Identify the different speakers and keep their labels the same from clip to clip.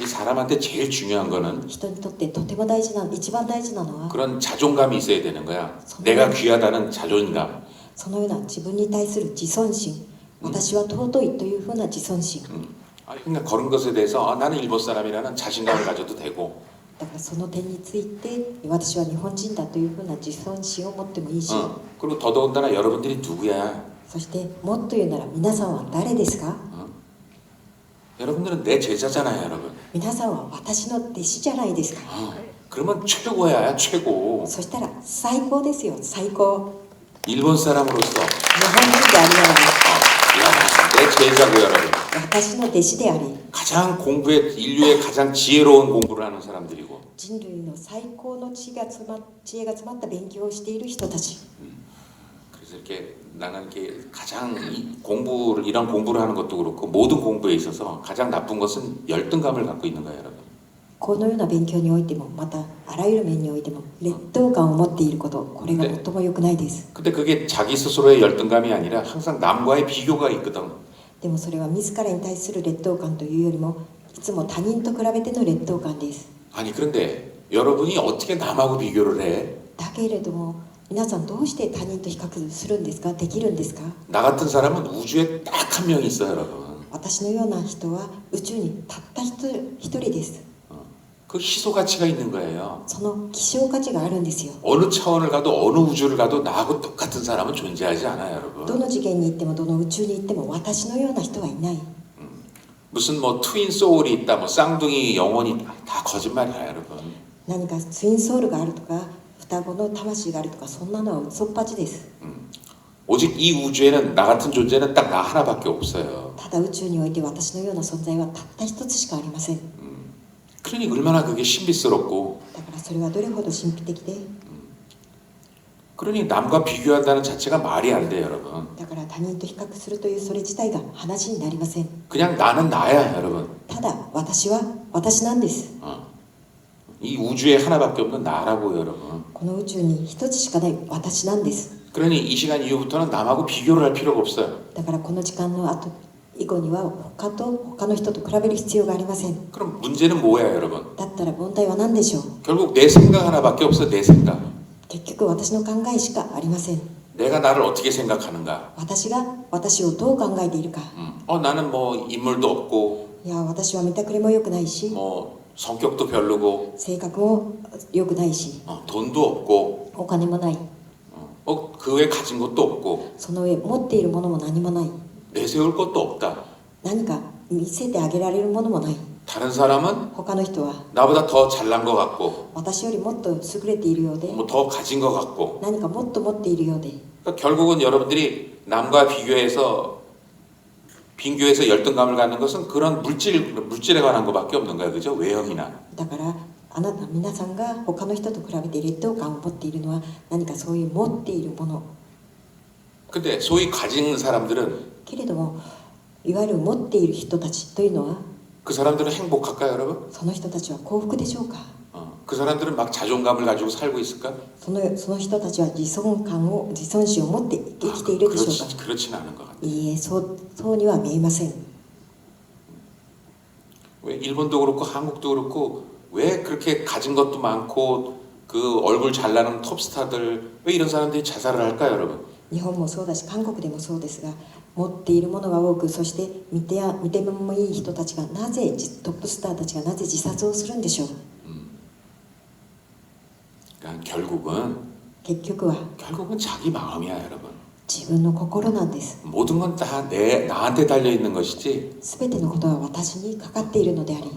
Speaker 1: 이 사람한테 제일 중요한 거는
Speaker 2: 人にとってとても大事な一番大事なのは
Speaker 1: 그런 자존감이 있어야 되는 거야.
Speaker 2: 선배.
Speaker 1: 내가 귀하다는 자존감.
Speaker 2: そのような自分に対する自尊心、私は尊いというふうな自尊心、
Speaker 1: 그러니까 그런 것에 대해서 나는 일본 사람이라는 자신감을 가져도 되고
Speaker 2: だからその点について私は日本人だというふうな自尊心を持ってもいいし、
Speaker 1: 그리고 더더군다나 여러분들이 누구야?
Speaker 2: そしてもっと言うなら皆さんは誰ですか？
Speaker 1: 여러분들은 내 제자잖아요, 여러분.
Speaker 2: 皆さんは私の弟子じゃないですか。
Speaker 1: 그러면 최고야, 최고.
Speaker 2: そしたら最高ですよ、最高。
Speaker 1: 일본 사람으로서
Speaker 2: 日本人でありながら
Speaker 1: 야, 내 제자고 여러분.
Speaker 2: 私の弟子であり、
Speaker 1: 가장 공부에 인류의 가장 지혜로운 공부를 하는 사람들이고
Speaker 2: 人類の最高の知恵が詰まった勉強をしている人たち。
Speaker 1: 그래서 이렇게 나는 이렇게 가장 공부를 이런 공부를 하는 것도 그렇고 모든 공부에 있어서 가장 나쁜 것은 열등감을 갖고 있는 거예요, 여러분.
Speaker 2: このような勉強においてもまたあらゆる面においても劣等感を持っていること、これが最も良くないです。
Speaker 1: 근데 그게 자기 스스로의 열등감이 아니라 항상 남과의 비교가 있거든.
Speaker 2: でもそれは自らに対する劣等感というよりもいつも他人と比べての劣等感です。
Speaker 1: 아니 그런데 여러분이 어떻게 남하고 비교를 해?
Speaker 2: だけれども皆さんどうして他人と比較するんですか？できるんですか？
Speaker 1: 나 같은 사람은 우주에 딱 한 명 있어, 여러분.
Speaker 2: 私のような人は宇宙にたった一人です。
Speaker 1: 그 희소 가치가 있는 거예요.
Speaker 2: その希少価値があるんですよ。
Speaker 1: 어느 차원을 가도 어느 우주를 가도 나하고 똑같은 사람은 존재하지 않아요, 여러분.
Speaker 2: どの次元に行ってもどの宇宙に行っても私のような人はいない。
Speaker 1: 무슨 뭐 트윈 소울이 있다, 뭐 쌍둥이 영혼이 다 거짓말이야, 여러분.
Speaker 2: 何かツインソウルがあるとか双子の魂があるとかそんなのは嘘っぱちです。
Speaker 1: 오직 이 우주에는 나 같은 존재는 딱 나 하나밖에 없어요.
Speaker 2: ただ宇宙において私のような存在はたった一つしかありません。
Speaker 1: 그러니 얼마나 그게 신비스럽고
Speaker 2: だからそれはどれほど神秘的で、
Speaker 1: 그러니 남과 비교한다는 자체가 말이 안 돼요, 여러분.
Speaker 2: だから他人と比較するというそれ自体が話になりません。
Speaker 1: 그냥 나는 나야, 여러분.
Speaker 2: ただ私は私なんです。
Speaker 1: 이 우주에 하나밖에 없는 나라고, 여러분.
Speaker 2: この宇宙に一つしかない私なんです。
Speaker 1: 그러니 이 시간 이후부터는 남하고 비교를 할 필요가 없어요.
Speaker 2: だからこの時間の後以後には他の人と比べる必要がありません。
Speaker 1: 그럼 문제는 뭐야, 여러분?
Speaker 2: だったら問題は何でしょう？
Speaker 1: 결국 내 생각 하나밖에 없어, 내 생각.
Speaker 2: 結局私の考えしかありません。
Speaker 1: 내가 나를 어떻게 생각하는가?
Speaker 2: 私が私をどう考えているか。
Speaker 1: 나는 뭐 인물도 없고
Speaker 2: いや私は見たくれも良くないし、
Speaker 1: 뭐 성격도 별로고
Speaker 2: 性格も良くないし、
Speaker 1: 돈도 없고
Speaker 2: お金もない。
Speaker 1: 그 외에 가진 것도 없고
Speaker 2: その上持っているものも何もない。
Speaker 1: 내세울 것도 없다.
Speaker 2: 何か見せてあげられるものもない。
Speaker 1: 다른 사람은
Speaker 2: 他の人は
Speaker 1: 나보다 더 잘난 것 같고
Speaker 2: 私よりもっと優れているようで、
Speaker 1: 뭐 더 가진 것 같고
Speaker 2: 何かもっと持っているようで、
Speaker 1: 그러니까 결국은 여러분들이 남과 비교해서 열등감을 갖는 것은 그런 물질에 관한 것밖에 없는 거예요, 그죠? 외형이나.
Speaker 2: だからあなた皆さんが他の人と比べて劣等感を持っているのは何かそういう持っているもの。
Speaker 1: 근데 소위 가진 사람들은
Speaker 2: けれどもいわゆる持っている人たちというのは
Speaker 1: 그 사람들은 행복할까요, 여러분?
Speaker 2: その人たちは幸福でしょうか？
Speaker 1: 그 사람들은 막 자존감을 가지고 살고 있을까?
Speaker 2: その人たちは自尊心を持って生きているでしょうか？
Speaker 1: 그렇진 않은 것 같아요.
Speaker 2: いいえ、そうには見えません。
Speaker 1: 왜 일본도 그렇고 한국도 그렇고 왜 그렇게 가진 것도 많고 그 얼굴 잘 나는 톱스타들 왜 이런 사람들이 자살을 할까요, 여러분?
Speaker 2: 日本もそうだし韓国でもそうですが、持っているものが多く、そして見てもいい人たちがなぜトップスターたちがなぜ自殺をするんでしょう？
Speaker 1: 그러니까 결국은
Speaker 2: 結局は
Speaker 1: 자기 마음이야, 여러분.
Speaker 2: 自分の心なんです。
Speaker 1: 모든 건 다 나한테 달려 있는 것이지.
Speaker 2: すべてのことは私にかかっているのであり、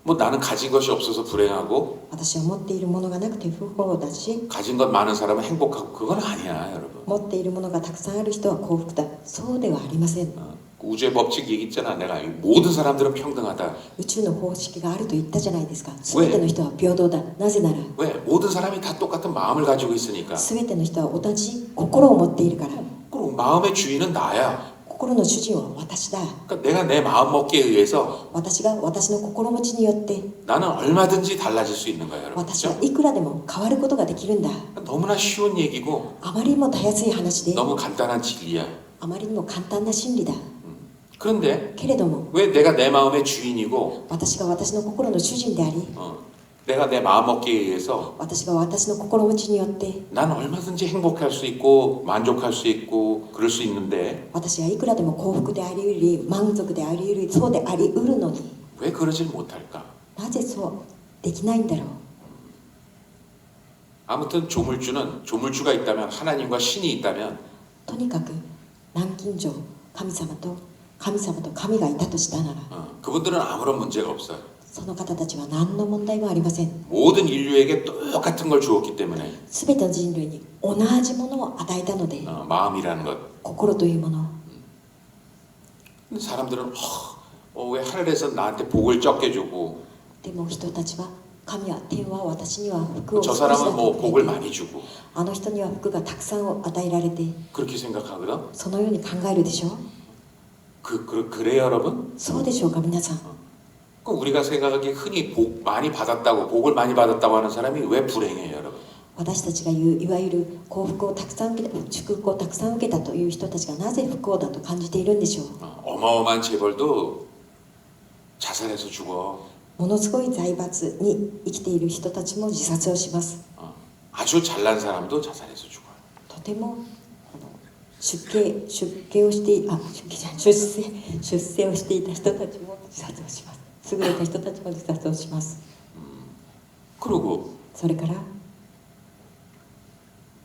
Speaker 1: 뭐 나는 가진 것이 없어서 불행하고
Speaker 2: 私は持っているものがなくて不幸だし、
Speaker 1: 가진 것 많은 사람은 행복하고 그건 아니야, 여러분.
Speaker 2: 持っているものがたくさんある人は幸福だ。そうではありません。
Speaker 1: 우주의 법칙 얘기 있잖아. 내가 모든 사람들은 평등하다.
Speaker 2: 宇宙の方式があると言ったじゃないですか。すべての人は平等だ。なぜなら
Speaker 1: 왜? 모든 사람이 다 똑같은 마음을 가지고 있으니까.
Speaker 2: すべての人は同じ心を持っているから。
Speaker 1: 그리고 마음의 주인은 나야.
Speaker 2: 心の主人は私だ。
Speaker 1: 그러니까 내가 내 마음 먹기에 의해서
Speaker 2: 私が私の心持ちによって
Speaker 1: 나는 얼마든지 달라질 수 있는 거야, 여러분.
Speaker 2: 私はいくらでも変わることができるんだ。
Speaker 1: 너무나 쉬운 얘기고
Speaker 2: あまりにもたやすい話で、
Speaker 1: 너무 간단한 진리야.
Speaker 2: あまりにも簡単な真理だ。
Speaker 1: 그런데
Speaker 2: けれども
Speaker 1: 왜 내가 내 마음의 주인이고
Speaker 2: 私が私の心の主人であり
Speaker 1: 내가 내 마음 먹기에 의해서
Speaker 2: 私が私の心持ちによって
Speaker 1: 난 얼마든지 행복할 수 있고 만족할 수 있고 그럴 수 있는데
Speaker 2: 私はいくらでも幸福でありうり満足でありうりそうでありうるのに
Speaker 1: 왜 그러질 못할까?
Speaker 2: なぜそうできないんだろう
Speaker 1: 아무튼 조물주가 있다면 하나님과 신이 있다면
Speaker 2: とにかく南京錠神様と神がいたとしたなら
Speaker 1: 그분들은 아무런 문제가 없어요.
Speaker 2: その方たちは何の問題もありません
Speaker 1: 모든 인류에게 똑같은 걸 주었기 때문에
Speaker 2: すべての人類に同じものを与えたので
Speaker 1: 마음이라는 것.
Speaker 2: 心というもの
Speaker 1: 근데 사람들은 왜 하늘에서 나한테 복을 적게 주고
Speaker 2: でも人たちは神は天は私には福を
Speaker 1: 저
Speaker 2: 少しだ
Speaker 1: 사람은
Speaker 2: け
Speaker 1: 뭐
Speaker 2: 与
Speaker 1: 복을
Speaker 2: えて
Speaker 1: 많이 주고
Speaker 2: あの人には福がたくさん与えられて
Speaker 1: 그렇게 생각하거든.
Speaker 2: そのように考えるでしょう
Speaker 1: 그래요, 여러분?
Speaker 2: そうでしょうか皆さん
Speaker 1: 그럼 우리가 생각하기에 흔히 복을 많이 받았다고 하는 사람이 왜 불행해요, 여러분?
Speaker 2: 私たちが言ういわゆる幸福をたくさん受けた祝福をたくさん受けたという人たちがなぜ不幸だと感じているんでしょう
Speaker 1: 어마어마한 재벌도 자살해서 죽어.
Speaker 2: ものすごい財閥に生きている人たちも自殺をします
Speaker 1: 아주 잘난 사람도 자살해서 죽어요.
Speaker 2: とても出家をして出世をしていた人たちも自殺をします優れた人たちも自殺をします
Speaker 1: 그리고
Speaker 2: それから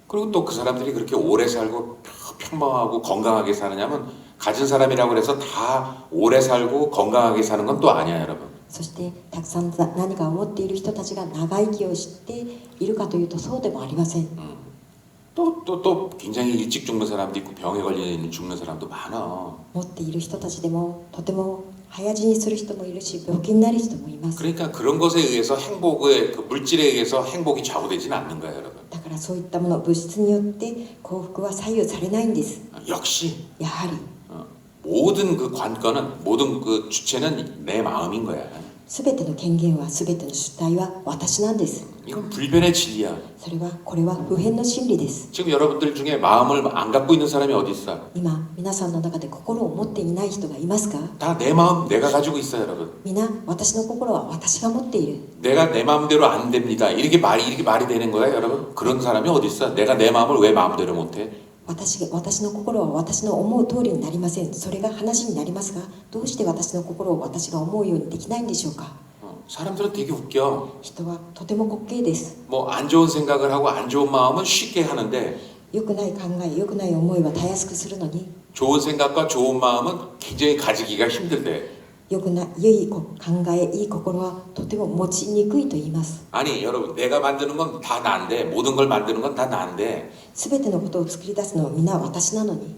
Speaker 1: 또 그 사람들이 그렇게 오래 살고 평범하고 건강하게 사느냐면 가진 사람이라고 해서 다 오래 살고 건강하게 사는 건 또 아니야, 여러분.
Speaker 2: そしてたくさん何かを持っている人たちが長生きをしているかというとそうでもありません
Speaker 1: 또 굉장히 일찍 죽는 사람도 있고 병에 걸려 죽는 사람도 많아.
Speaker 2: 持っている人たちでもとても早死にする人もいるし病気になる人もいます
Speaker 1: 그러니까 그런 것에 의해서 행복의 그 물질에 의해서 행복이 좌우되지는 않는 거야, 여러분.
Speaker 2: だからそういったもの物質によって幸福は左右されないんです
Speaker 1: 역시
Speaker 2: やはり
Speaker 1: 모든 그 관건은 모든 그 주체는 내 마음인 거야.
Speaker 2: すべての権限はすべての主体は私なんです
Speaker 1: 이건 불변의 진리야.
Speaker 2: これは普遍の真理です
Speaker 1: 지금 여러분들 중에 마음을 안 갖고 있는 사람이 어디 있어?
Speaker 2: 今皆さんの中で心を持っていない人がいますか
Speaker 1: 다 내 마음 내가 가지고 있어요, 여러분.
Speaker 2: 皆私の心は私が持っている
Speaker 1: 내가 내 마음대로 안 됩니다. 이렇게 말이 되는 거야, 여러분? 그런 사람이 어디 있어? 내가 내 마음을 왜 마음대로 못 해?
Speaker 2: 私の心は私の思う通りになりませんそれが話になりますがどうして私の心を私が思うようにできないんでしょうか
Speaker 1: 사람들은 되게 웃겨.
Speaker 2: 人はとても滑稽です
Speaker 1: 뭐 안 좋은 생각을 하고 안 좋은 마음은 쉽게 하는데
Speaker 2: 良くない考え良くない思いはたやすくするのに
Speaker 1: 좋은 생각과 좋은 마음은 굉장히 가지기가 힘들대.
Speaker 2: 良い考えいい心はとても持ちにくいと言います
Speaker 1: 아니 여러분 내가 만드는 건 다 난데 모든 걸 만드는 건 다 난데
Speaker 2: すべてのことを作り出すのは皆私なのに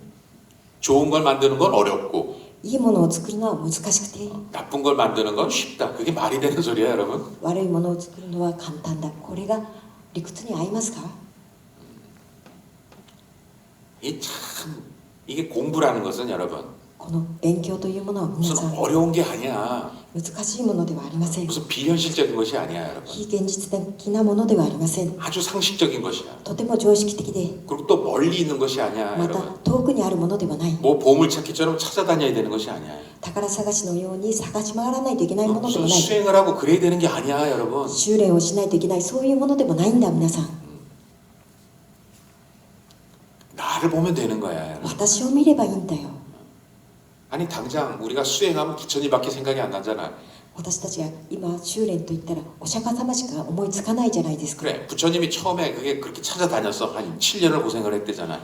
Speaker 1: 좋은 걸 만드는 건 어렵고
Speaker 2: いいものを作るのは難しくて
Speaker 1: 나쁜 걸 만드는 건 쉽다. 그게 말이 되는 소리야, 여러분?
Speaker 2: 悪いものを作るのは簡単だこれが理屈に合いますか
Speaker 1: 이게 공부라는 것은 여러분
Speaker 2: この勉強というものは皆さ
Speaker 1: 무슨
Speaker 2: ん
Speaker 1: 어려운 게 아니야.
Speaker 2: 難しいものではありません
Speaker 1: 무슨 비현실적인 것이 아니야, 여러분.
Speaker 2: 非現実的なものではありません
Speaker 1: 아주 상식적인 것이야.
Speaker 2: とても常識的で
Speaker 1: 그리고 또 멀리 있는 것이 아니야,
Speaker 2: また
Speaker 1: 여러분.
Speaker 2: 遠くにあるものではない
Speaker 1: 뭐 보물찾기처럼 찾아다녀야 되는 것이 아니야.
Speaker 2: 宝探しのように探し回らないといけないもので
Speaker 1: 무슨
Speaker 2: もない
Speaker 1: 수행을 하고 그래야 되는 게 아니야, 여러분.
Speaker 2: 修練をしないといけないそういうものでもないんだ皆さん
Speaker 1: 나를 보면 되는 거야, 여러분.
Speaker 2: 私を見ればいいんだよ
Speaker 1: 아니 당장 우리가 수행하면 부처님밖에 생각이 안 나잖아.
Speaker 2: 私たちが今修練と言ったらお釈迦様しか思いつかないじゃないですか
Speaker 1: 그래, 부처님이 처음에 그게 그렇게 찾아다녔어. 한 7년을 고생을 했대잖아.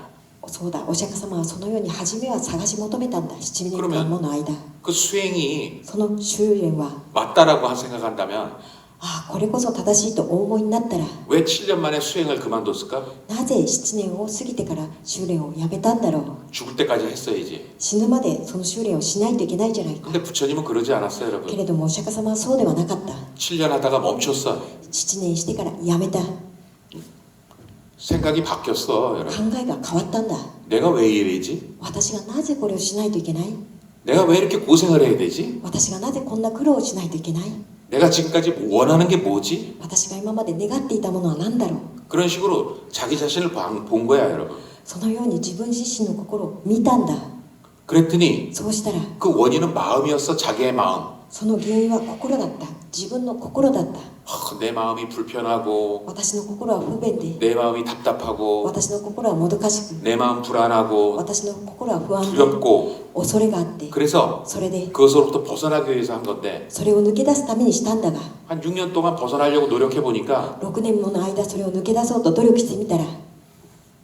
Speaker 2: そうだお釈迦様はそのように初めは探し求めたんだ7年間もの間
Speaker 1: 그 수행이
Speaker 2: その修練は
Speaker 1: 맞다라고 생각한다면
Speaker 2: ああこれこそ正しいとお思いになったら
Speaker 1: 왜 7년 만에 수행을 그만뒀을까?
Speaker 2: なぜ7年を過ぎてから修練をやめたんだろう
Speaker 1: 죽을 때까지 했어야지.
Speaker 2: 死ぬまでその修練をしないといけないじゃないか
Speaker 1: 근데 부처님은 그러지 않았어요,
Speaker 2: け
Speaker 1: 여러분.
Speaker 2: れどもお釈迦様はそうではなかった
Speaker 1: 7년 하다가 멈췄어.
Speaker 2: 7年してからやめた考
Speaker 1: 생각이 바뀌었어, 여러분.
Speaker 2: えが変わったんだ
Speaker 1: 내가 왜 이래지?
Speaker 2: 私がなぜこれをしないといけない
Speaker 1: 내가 왜 이렇게 고생을 해야 되지?
Speaker 2: 私がなぜこんな苦労をしないといけない
Speaker 1: 내가 지금까지 원하는 게 뭐지?
Speaker 2: 私が今まで願っていたものは何だろう
Speaker 1: 그런 식으로 자기 자신을 본 거야, 여러분.
Speaker 2: そのように自分自身の心を見たんだ
Speaker 1: 그랬더니
Speaker 2: そうしたら
Speaker 1: 그 원인은 마음이었어. 자기의 마음.
Speaker 2: その原因は心だった。自分の心だった。
Speaker 1: 내 마음이 불편하고
Speaker 2: 私の心は不便で、
Speaker 1: 내 마음이 답답하고
Speaker 2: 私の心はもどかしく、
Speaker 1: 내 마음 불안하고
Speaker 2: 私の心は不安で、
Speaker 1: 두렵고
Speaker 2: 恐れがあって、
Speaker 1: 그래서
Speaker 2: それで
Speaker 1: 그것으로부터 벗어나기 위해서 한 건데
Speaker 2: それを抜け出すためにしたんだが、
Speaker 1: 한 6년 동안 벗어나려고 노력해 보니까
Speaker 2: 6年もの間それを抜け出そうと努力してみたら、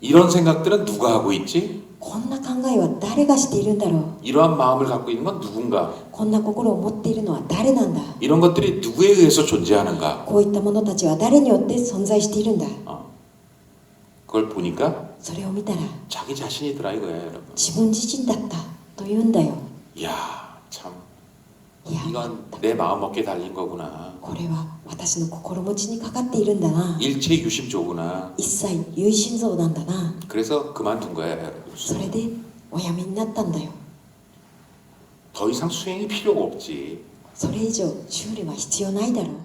Speaker 1: 이런 생각들은 누가 하고 있지?
Speaker 2: こんな考えは誰がしているんだろう。
Speaker 1: 이러한 마음을 갖고 있는 건 누군가?
Speaker 2: こんな心を持っているのは誰なんだ。
Speaker 1: 이런 것들이 누구에 의해서 존재하는가?
Speaker 2: こういった者たちは誰によって存在しているんだ。
Speaker 1: 그걸 보니까
Speaker 2: それを見たら
Speaker 1: 자기 자신이더라 이거야 여러분.
Speaker 2: 自分自身だったと言うんだよ。
Speaker 1: 이야 참
Speaker 2: いや、
Speaker 1: 이건 내 마음 먹기에 달린 거구나.
Speaker 2: これは私の心持ちにかかっているんだな。
Speaker 1: 일체 유심조구나.
Speaker 2: 一切唯心臓なんだな。
Speaker 1: 그래서 그만둔 거야 여러분.
Speaker 2: それでおやめになったんだよ。
Speaker 1: 더 이상 수행이 필요가 없지.
Speaker 2: それ以上修理は必要ないだろう。